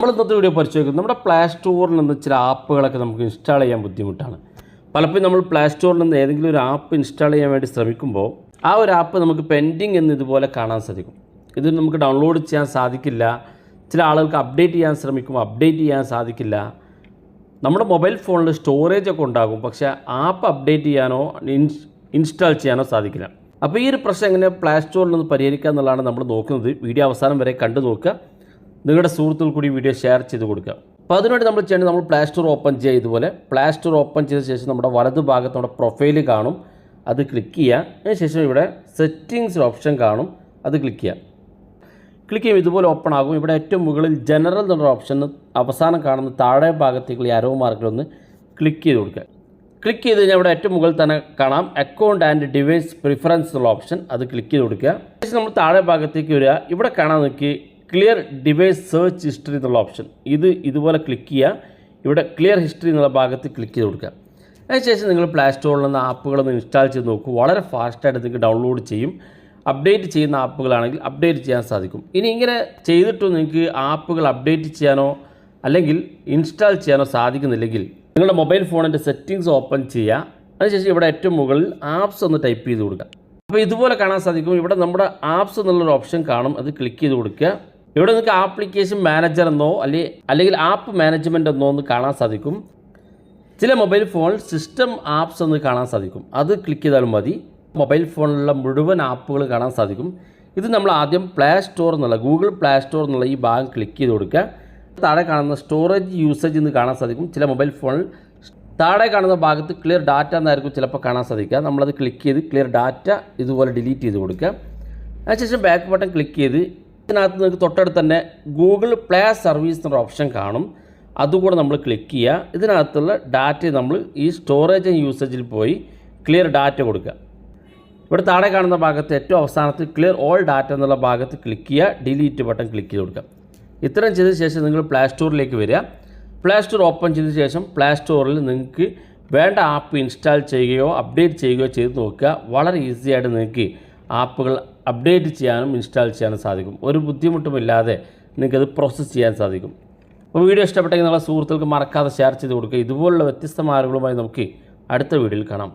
നമ്മൾ ഇന്നത്തെ വീഡിയോ പരിശോധിക്കുന്നത് നമ്മുടെ പ്ലേ സ്റ്റോറിൽ നിന്ന് ചില ആപ്പുകളൊക്കെ നമുക്ക് ഇൻസ്റ്റാൾ ചെയ്യാൻ ബുദ്ധിമുട്ടാണ്. പലപ്പോഴും നമ്മൾ പ്ലേ സ്റ്റോറിൽ നിന്ന് ഏതെങ്കിലും ഒരു ആപ്പ് ഇൻസ്റ്റാൾ ചെയ്യാൻ വേണ്ടി ശ്രമിക്കുമ്പോൾ ആ ഒരു ആപ്പ് നമുക്ക് പെൻഡിങ് എന്ന് ഇതുപോലെ കാണാൻ സാധിക്കും. ഇത് നമുക്ക് ഡൗൺലോഡ് ചെയ്യാൻ സാധിക്കില്ല. ചില ആളുകൾക്ക് അപ്ഡേറ്റ് ചെയ്യാൻ ശ്രമിക്കുമ്പോൾ അപ്ഡേറ്റ് ചെയ്യാൻ സാധിക്കില്ല. നമ്മുടെ മൊബൈൽ ഫോണിൽ സ്റ്റോറേജൊക്കെ ഉണ്ടാകും, പക്ഷേ ആപ്പ് അപ്ഡേറ്റ് ചെയ്യാനോ ഇൻസ്റ്റാൾ ചെയ്യാനോ സാധിക്കില്ല. അപ്പോൾ ഈ ഒരു പ്രശ്നം എങ്ങനെ പ്ലേ സ്റ്റോറിൽ നിന്ന് പരിഹരിക്കുക എന്നുള്ളതാണ് നമ്മൾ നോക്കുന്നത്. വീഡിയോ അവസാനം വരെ കണ്ടു നോക്കുക. നിങ്ങളുടെ സുഹൃത്തുക്കൾ കൂടി വീഡിയോ ഷെയർ ചെയ്ത് കൊടുക്കുക. അപ്പോൾ അതിനുവേണ്ടി നമ്മൾ ചെയ്യേണ്ടത്, നമ്മൾ പ്ലേ സ്റ്റോർ ഓപ്പൺ ചെയ്യുക. ഇതുപോലെ പ്ലേ സ്റ്റോർ ഓപ്പൺ ചെയ്ത ശേഷം നമ്മുടെ വലതു ഭാഗത്ത് നമ്മുടെ പ്രൊഫൈൽ കാണും, അത് ക്ലിക്ക് ചെയ്യുക. അതിനുശേഷം ഇവിടെ സെറ്റിങ്സ് ഓപ്ഷൻ കാണും, അത് ക്ലിക്ക് ചെയ്യുക. ക്ലിക്ക് ചെയ്യുമ്പോൾ ഇതുപോലെ ഓപ്പൺ ആകും. ഇവിടെ ഏറ്റവും മുകളിൽ ജനറൽ എന്നുള്ള ഓപ്ഷൻ അവസാനം കാണുന്ന താഴെ ഭാഗത്തേക്കുള്ള ആരോ മാർക്കിലൊന്ന് ക്ലിക്ക് ചെയ്ത് കൊടുക്കുക. ക്ലിക്ക് ചെയ്ത് കഴിഞ്ഞാൽ ഇവിടെ ഏറ്റവും മുകളിൽ തന്നെ കാണാം അക്കൗണ്ട് ആൻഡ് ഡിവൈസ് പ്രിഫറൻസ് എന്നുള്ള ഓപ്ഷൻ, അത് ക്ലിക്ക് ചെയ്ത് കൊടുക്കുക. ശേഷം നമ്മൾ താഴെ ഭാഗത്തേക്ക് വരിക. ഇവിടെ കാണാൻ നോക്കി ക്ലിയർ ഡിവൈസ് സെർച്ച് ഹിസ്റ്ററി എന്നുള്ള ഓപ്ഷൻ, ഇതുപോലെ ക്ലിക്ക് ചെയ്യുക. ഇവിടെ ക്ലിയർ ഹിസ്റ്ററി എന്നുള്ള ഭാഗത്ത് ക്ലിക്ക് ചെയ്ത് കൊടുക്കുക. അതിനുശേഷം നിങ്ങൾ പ്ലേ സ്റ്റോറിൽ നിന്ന് ആപ്പുകളൊന്ന് ഇൻസ്റ്റാൾ ചെയ്ത് നോക്കൂ. വളരെ ഫാസ്റ്റായിട്ട് നിങ്ങൾക്ക് ഡൗൺലോഡ് ചെയ്യും. അപ്ഡേറ്റ് ചെയ്യുന്ന ആപ്പുകളാണെങ്കിൽ അപ്ഡേറ്റ് ചെയ്യാൻ സാധിക്കും. ഇനി ഇങ്ങനെ ചെയ്തിട്ടും നിങ്ങൾക്ക് ആപ്പുകൾ അപ്ഡേറ്റ് ചെയ്യാനോ അല്ലെങ്കിൽ ഇൻസ്റ്റാൾ ചെയ്യാനോ സാധിക്കുന്നില്ലെങ്കിൽ നിങ്ങളുടെ മൊബൈൽ ഫോണിൻ്റെ സെറ്റിങ്സ് ഓപ്പൺ ചെയ്യുക. അതിനുശേഷം ഇവിടെ ഏറ്റവും മുകളിൽ ആപ്സ് ഒന്ന് ടൈപ്പ് ചെയ്ത് കൊടുക്കുക. അപ്പോൾ ഇതുപോലെ കാണാൻ സാധിക്കും. ഇവിടെ നമ്മുടെ ആപ്സ് എന്നുള്ളൊരു ഓപ്ഷൻ കാണും, അത് ക്ലിക്ക് ചെയ്ത് കൊടുക്കുക. ഇവിടെ നിങ്ങൾക്ക് ആപ്ലിക്കേഷൻ മാനേജർ എന്നോ അല്ലെങ്കിൽ ആപ്പ് മാനേജ്മെൻറ്റ് എന്നോ ഒന്ന് കാണാൻ സാധിക്കും. ചില മൊബൈൽ ഫോണിൽ സിസ്റ്റം ആപ്സ് എന്ന് കാണാൻ സാധിക്കും, അത് ക്ലിക്ക് ചെയ്താലും മതി. മൊബൈൽ ഫോണിലുള്ള മുഴുവൻ ആപ്പുകൾ കാണാൻ സാധിക്കും. ഇത് നമ്മൾ ആദ്യം പ്ലേ സ്റ്റോർ എന്നുള്ള ഗൂഗിൾ പ്ലേ സ്റ്റോർ എന്നുള്ള ഈ ഭാഗം ക്ലിക്ക് ചെയ്ത് കൊടുക്കുക. താഴെ കാണുന്ന സ്റ്റോറേജ് യൂസേജ് എന്ന് കാണാൻ സാധിക്കും. ചില മൊബൈൽ ഫോണിൽ താഴെ കാണുന്ന ഭാഗത്ത് ക്ലിയർ ഡാറ്റ എന്നായിരിക്കും ചിലപ്പോൾ കാണാൻ സാധിക്കുക. നമ്മളത് ക്ലിക്ക് ചെയ്ത് ക്ലിയർ ഡാറ്റ ഇതുപോലെ ഡിലീറ്റ് ചെയ്ത് കൊടുക്കുക. അതിനുശേഷം ബാക്ക് ബട്ടൺ ക്ലിക്ക് ചെയ്ത് ഇതിനകത്ത് നിങ്ങൾക്ക് തൊട്ടടുത്ത് തന്നെ ഗൂഗിൾ പ്ലേ സർവീസ് എന്നൊരു ഓപ്ഷൻ കാണും, അതുകൂടെ നമ്മൾ ക്ലിക്ക് ചെയ്യുക. ഇതിനകത്തുള്ള ഡാറ്റ നമ്മൾ ഈ സ്റ്റോറേജ് ആൻഡ് യൂസേജിൽ പോയി ക്ലിയർ ഡാറ്റ കൊടുക്കുക. ഇവിടെ താഴെ കാണുന്ന ഭാഗത്ത് ഏറ്റവും അവസാനത്ത് ക്ലിയർ ഓൾ ഡാറ്റ എന്നുള്ള ഭാഗത്ത് ക്ലിക്ക് ചെയ്യുക, ഡിലീറ്റ് ബട്ടൺ ക്ലിക്ക് ചെയ്ത് കൊടുക്കുക. ഇത്രയും ചെയ്ത ശേഷം നിങ്ങൾ പ്ലേ സ്റ്റോറിലേക്ക് വരിക. പ്ലേ സ്റ്റോർ ഓപ്പൺ ചെയ്ത ശേഷം പ്ലേ സ്റ്റോറിൽ നിങ്ങൾക്ക് വേണ്ട ആപ്പ് ഇൻസ്റ്റാൾ ചെയ്യുകയോ അപ്ഡേറ്റ് ചെയ്യുകയോ ചെയ്ത് നോക്കുക. വളരെ ഈസി ആയിട്ട് നിങ്ങൾക്ക് ആപ്പുകൾ അപ്ഡേറ്റ് ചെയ്യാനും ഇൻസ്റ്റാൾ ചെയ്യാനും സാധിക്കും. ഒരു ബുദ്ധിമുട്ടുമില്ലാതെ നിങ്ങൾക്കത് പ്രോസസ്സ് ചെയ്യാൻ സാധിക്കും. അപ്പോൾ വീഡിയോ ഇഷ്ടപ്പെട്ടെങ്കിൽ നിങ്ങളുടെ സുഹൃത്തുക്കൾക്ക് മറക്കാതെ ഷെയർ ചെയ്ത് കൊടുക്കുക. ഇതുപോലുള്ള വ്യത്യസ്തമായ അറിവുകളുമായി നമുക്ക് അടുത്ത വീഡിയോയിൽ കാണാം.